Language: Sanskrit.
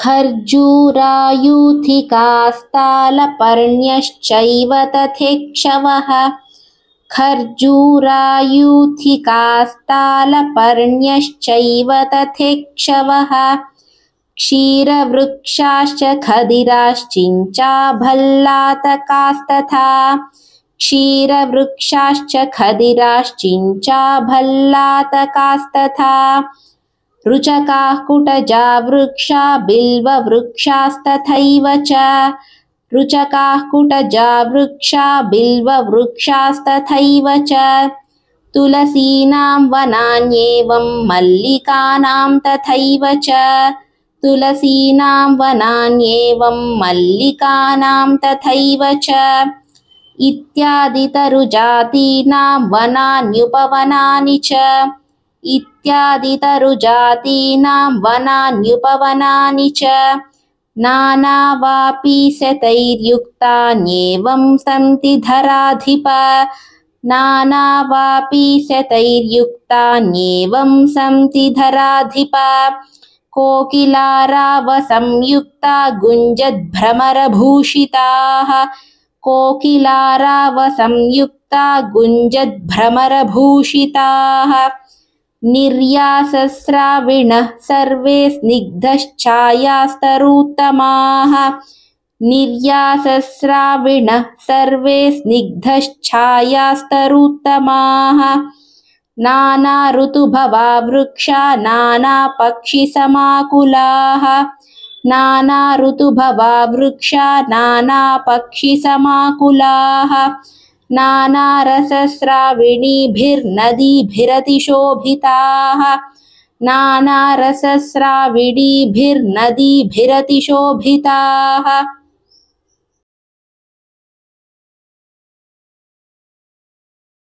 खर्जूरायूथिकास्तालपर्ण्यश्चैव तथेक्षवः खर्जूरायूथिकास्तालपर्ण्यश्चैव तथेक्षवः क्षीरवृक्षाश्च खदिराश्चिञ्चाभल्लातकास्तथा क्षीरवृक्षाश्च खदिराश्चिञ्चाभल्लातकास्तथा रुचकाः कुटजा वृक्षा बिल्ववृक्षास्तथैव च रुचकाः कुटजा वृक्षा बिल्ववृक्षास्तथैव च तुलसीनां वनान्येवं मल्लिकानां तथैव च तुलसीनां वनान्येवं मल्लिकानां तथैव च इत्यादितरुजातीनां वनान्युपवनानि च इत्यादितरुजातीनां वनान्युपवनानि च नानावापि शतैर्युक्तान्येवं सन्ति धराधिप नानावापि शतैर्युक्तान्येवं सन्ति धराधिप कोकिलारावसंयुक्ता गुञ्जद्भ्रमरभूषिताः कोकिलारावसंयुक्ता गुञ्जद्भ्रमरभूषिताः निर्यासस्राविणः सर्वे स्निग्धश्छायास्तरूत्तमाः निर्यासस्राविणः सर्वे स्निग्धश्छायास्तरूत्तमाः नानाऋतुभवा वृक्षा नानापक्षिसमाकुलाः नानाऋतुभवा वृक्षा नानापक्षिसमाकुलाः नानारसस्राविणीभिर्नदीभिरतिशोभिताः नानारसस्राविणीभिर्नदीभिरतिशोभिताः